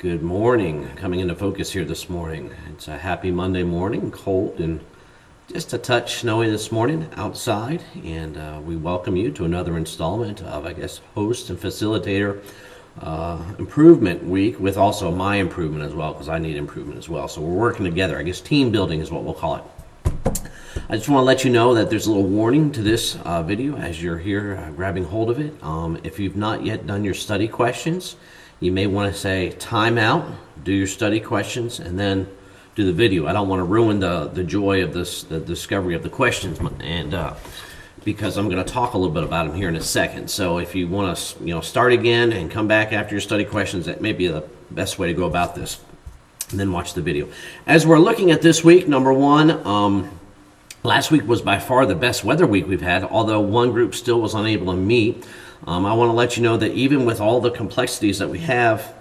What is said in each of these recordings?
Good morning. Coming into focus here this morning. It's a happy Monday morning, cold and just a touch snowy this morning outside. And we welcome you to another installment of, host and facilitator improvement week, with also my improvement as well, because I need improvement as well. So we're working together. Team building is what we'll call it. I just want to let you know that there's a little warning to this video as you're here grabbing hold of it. If you've not yet done your study questions, you may want to say time out, do your study questions, and then do the video. I don't want to ruin the joy of the discovery of the questions, and because I'm going to talk a little bit about them here in a second. So if you want to start again and come back after your study questions, that may be the best way to go about this, and then watch the video. As we're looking at this week, number one, last week was by far the best weather week we've had, although one group still was unable to meet. I want to let you know that even with all the complexities that we have,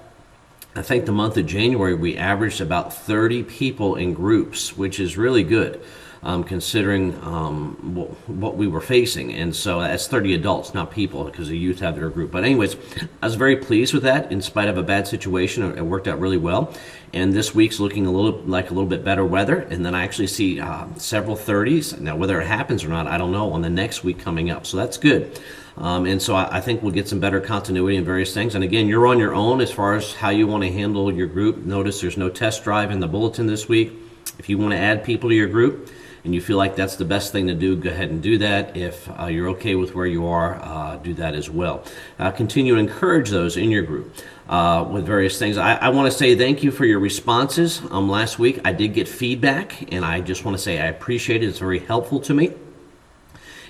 I think the month of January we averaged about 30 people in groups, which is really good considering what we were facing. And so that's 30 adults, not people, because the youth have their group. But anyways, I was very pleased with that. In spite of a bad situation, it worked out really well. And this week's looking a little bit better weather. And then I actually see several 30s. Now, whether it happens or not, I don't know, on the next week coming up. So that's good. And so I think we'll get some better continuity in various things. And again, you're on your own as far as how you want to handle your group. Notice there's no test drive in the bulletin this week. If you want to add people to your group and you feel like that's the best thing to do, go ahead and do that. If you're okay with where you are, do that as well. Continue to encourage those in your group with various things. I want to say thank you for your responses. Last week I did get feedback, and I just want to say I appreciate it. It's very helpful to me.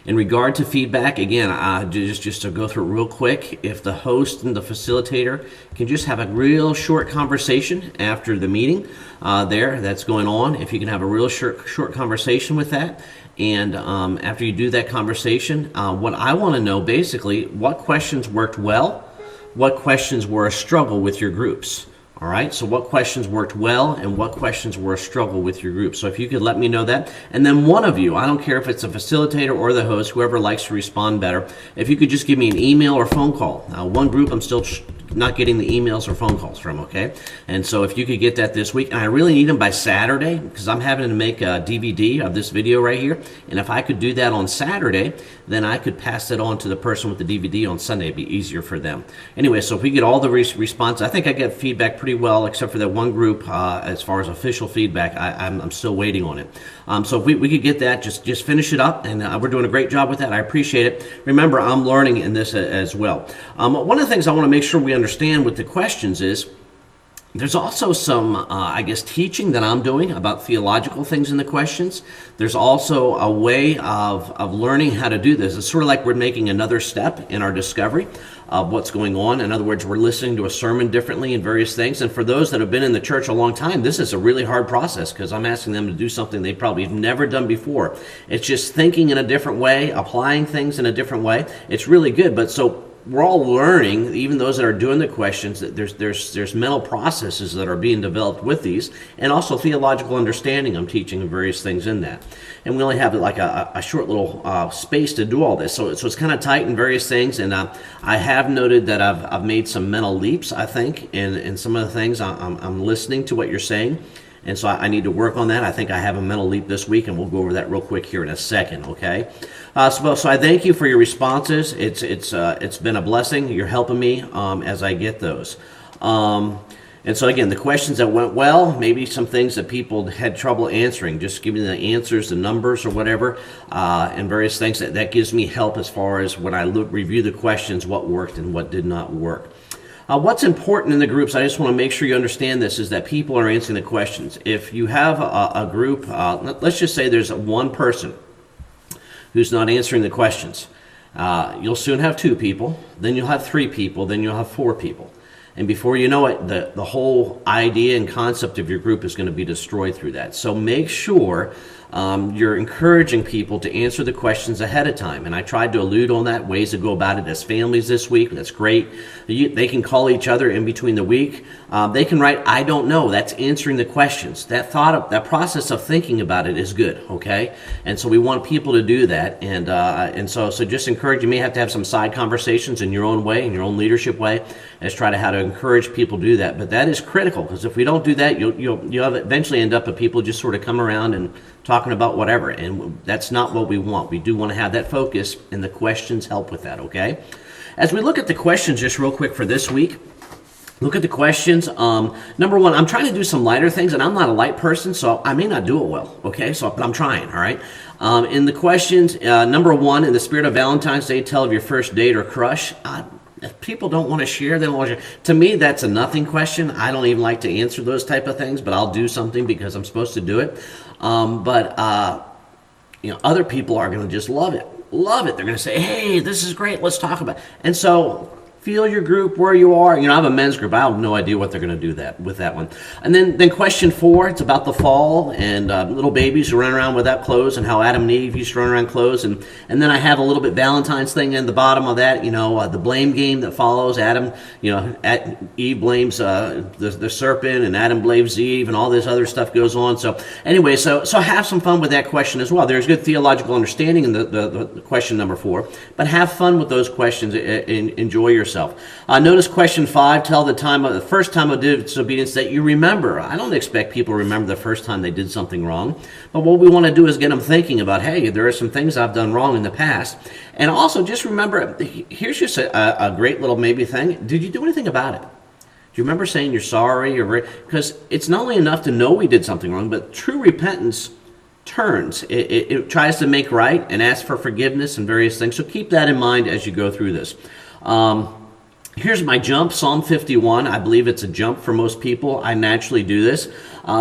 In regard to feedback, again, just to go through it real quick, if the host and the facilitator can just have a real short conversation after the meeting that's going on, if you can have a real short conversation with that, and after you do that conversation, what I want to know basically, what questions worked well, what questions were a struggle with your groups. All right, so what questions worked well and what questions were a struggle with your group. So if you could let me know that. And then one of you, I don't care if it's a facilitator or the host, whoever likes to respond better, if you could just give me an email or phone call. Now, one group I'm still not getting the emails or phone calls from, okay? And so if you could get that this week, and I really need them by Saturday, because I'm having to make a DVD of this video right here, and if I could do that on Saturday, then I could pass it on to the person with the DVD on Sunday. It'd be easier for them. Anyway, so if we get all the response, I think I get feedback pretty well, except for that one group as far as official feedback. I'm still waiting on it. So if we could get that, just finish it up, and we're doing a great job with that. I appreciate it. Remember, I'm learning in this as well. One of the things I want to make sure we understand with the questions is there's also some, teaching that I'm doing about theological things in the questions. There's also a way of learning how to do this. It's sort of like we're making another step in our discovery of what's going on. In other words, we're listening to a sermon differently and various things. And for those that have been in the church a long time, this is a really hard process, because I'm asking them to do something they probably have never done before. It's just thinking in a different way, applying things in a different way. It's really good. But so we're all learning, even those that are doing the questions, that there's mental processes that are being developed with these, and also theological understanding. I'm teaching various things in that, and we only have like a short little space to do all this, so it's kind of tight in various things. And I have noted that I've made some mental leaps, I think, in some of the things. I'm listening to what you're saying, and so I need to work on that. I think I have a mental leap this week, and we'll go over that real quick here in a second, okay? So I thank you for your responses. It's been a blessing. You're helping me as I get those. And so again, the questions that went well, maybe some things that people had trouble answering, just give me the answers, the numbers or whatever, and various things. That gives me help as far as when I review the questions, what worked and what did not work. What's important in the groups, I just want to make sure you understand this, is that people are answering the questions. If you have a group, let's just say there's one person who's not answering the questions. You'll soon have 2 people, then you'll have 3 people, then you'll have 4 people. And before you know it, the whole idea and concept of your group is going to be destroyed through that. So make sure you're encouraging people to answer the questions ahead of time. And I tried to allude on that, ways to go about it as families this week. That's great. They can call each other in between the week. They can write, I don't know. That's answering the questions. That process of thinking about it is good, okay? And so we want people to do that. And so just encourage, you may have to have some side conversations in your own way, in your own leadership way, as try to how to encourage people to do that. But that is critical, because if we don't do that, you'll eventually end up with people just sort of come around and talking about whatever, and that's not what we want. We do want to have that focus, and the questions help with that, okay? As we look at the questions just real quick for this week, look at the questions. Number one, I'm trying to do some lighter things, and I'm not a light person, so I may not do it well, okay? But I'm trying, all right? In the questions, number one, in the spirit of Valentine's Day, tell of your first date or crush. If people don't want to share, they don't want to share. To me, that's a nothing question. I don't even like to answer those type of things, but I'll do something because I'm supposed to do it. Other people are going to just love it. Love it. They're going to say, hey, this is great. Let's talk about it. And so feel your group where you are. I have a men's group. I have no idea what they're going to do with that one. And then question 4, it's about the fall and little babies who run around without clothes, and how Adam and Eve used to run around clothes. And then I have a little bit Valentine's thing in the bottom of that, the blame game that follows. Eve blames the serpent, and Adam blames Eve, and all this other stuff goes on. So anyway, so have some fun with that question as well. There's good theological understanding in the question number 4, but have fun with those questions and enjoy yourself. Notice question 5, tell the first time of disobedience that you remember. I don't expect people to remember the first time they did something wrong, but what we want to do is get them thinking about, hey, there are some things I've done wrong in the past. And also just remember, here's just a great little maybe thing. Did you do anything about it? Do you remember saying you're sorry? Because it's not only enough to know we did something wrong, but true repentance turns. It tries to make right and ask for forgiveness and various things. So keep that in mind as you go through this. Here's my jump, Psalm 51. I believe it's a jump for most people. I naturally do this.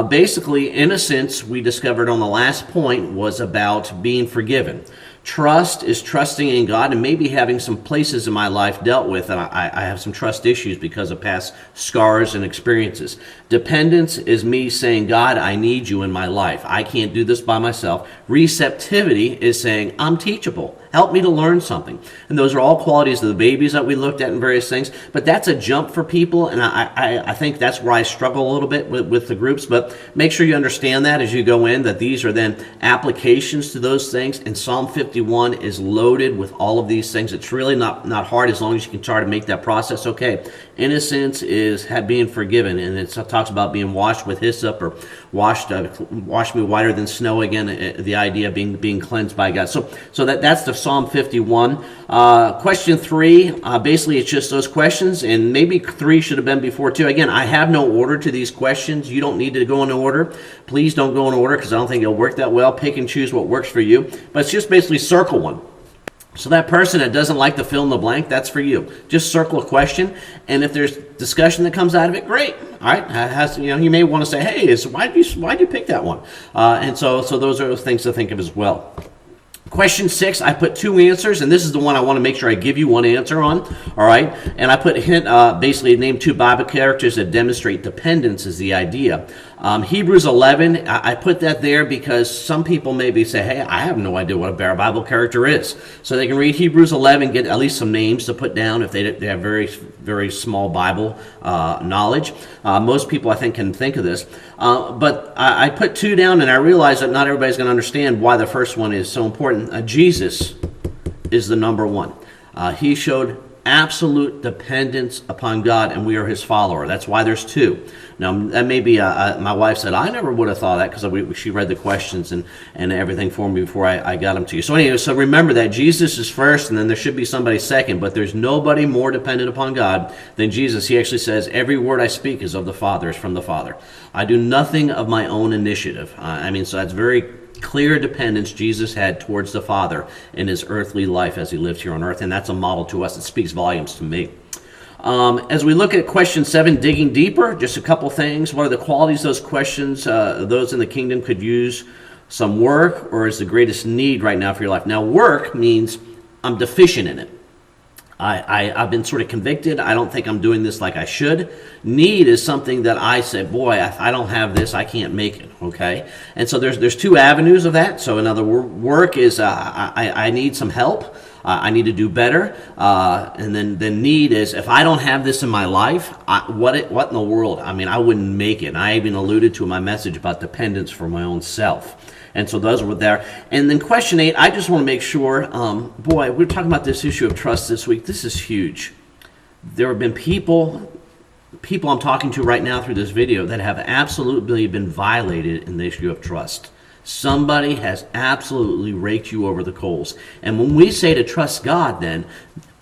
Basically, innocence, we discovered on the last point, was about being forgiven. Trust is trusting in God, and maybe having some places in my life dealt with, and I have some trust issues because of past scars and experiences. Dependence is me saying, God, I need you in my life. I can't do this by myself. Receptivity is saying, I'm teachable. Help me to learn something. And those are all qualities of the babies that we looked at and various things. But that's a jump for people, and I think that's where I struggle a little bit with the groups. But make sure you understand that as you go in, that these are then applications to those things. And Psalm 51 is loaded with all of these things. It's really not hard as long as you can try to make that process okay. Innocence is being forgiven, and it talks about being washed with hyssop, or wash me whiter than snow. Again, the idea of being cleansed by God. So that's the Psalm 51. Question 3, basically it's just those questions, and maybe 3 should have been before 2. Again, I have no order to these questions. You don't need to go in order. Please don't go in order, because I don't think it'll work that well. Pick and choose what works for you. But it's just basically circle one. So that person that doesn't like to fill in the blank, that's for you. Just circle a question, and if there's discussion that comes out of it, great. All right, you may want to say, hey, why'd you pick that one? And so those are things to think of as well. Question 6, I put 2 answers, and this is the one I want to make sure I give you one answer on, all right? And I put basically name 2 Bible characters that demonstrate dependence is the idea. Hebrews 11, I put that there because some people maybe say, hey, I have no idea what a Bible character is. So they can read Hebrews 11, get at least some names to put down if they have very, very small Bible knowledge. Most people, I think, can think of this. But I put 2 down, and I realized that not everybody's going to understand why the first one is so important. Jesus is the number 1. He showed absolute dependence upon God, and we are his follower. That's why there's 2. Now, that may be, my wife said, I never would have thought that, because she read the questions and everything for me before I got them to you. So anyway, so remember that Jesus is first, and then there should be somebody second, but there's nobody more dependent upon God than Jesus. He actually says, every word I speak is of the Father, is from the Father. I do nothing of my own initiative. So that's very clear dependence Jesus had towards the Father in his earthly life as he lived here on earth, and that's a model to us. It speaks volumes to me. As we look at question 7, digging deeper, just a couple things. What are the qualities those questions, those in the kingdom could use some work, or is the greatest need right now for your life? Now, work means I'm deficient in it. I've been sort of convicted. I don't think I'm doing this like I should. Need is something that I said, boy, if I don't have this, I can't make it, okay? And so there's two avenues of that. So in other words, work is I need some help. I need to do better. And then need is, if I don't have this in my life, what in the world? I mean, I wouldn't make it. And I even alluded to in my message about dependence for my own self. And so those were there. And then question 8, I just want to make sure, boy, we're talking about this issue of trust this week. This is huge. There have been people I'm talking to right now through this video that have absolutely been violated in the issue of trust. Somebody has absolutely raked you over the coals. And when we say to trust God, then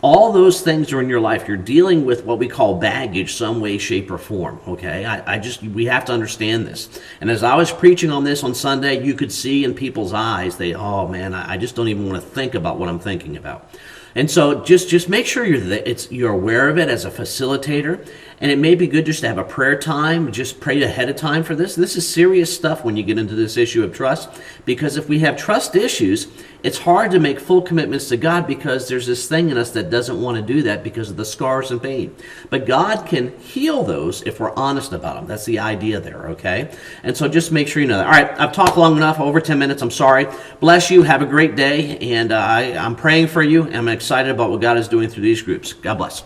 all those things are in your life. You're dealing with what we call baggage, some way, shape, or form. Okay, we have to understand this. And as I was preaching on this on Sunday, you could see in people's eyes, oh man, I just don't even want to think about what I'm thinking about. And so just make sure you're aware of it as a facilitator. And it may be good just to have a prayer time, just pray ahead of time for this. This is serious stuff when you get into this issue of trust, because if we have trust issues, it's hard to make full commitments to God because there's this thing in us that doesn't want to do that because of the scars and pain. But God can heal those if we're honest about them. That's the idea there, okay? And so just make sure you know that. All right, I've talked long enough, over 10 minutes, I'm sorry. Bless you, have a great day, and I'm praying for you, and I'm excited about what God is doing through these groups. God bless.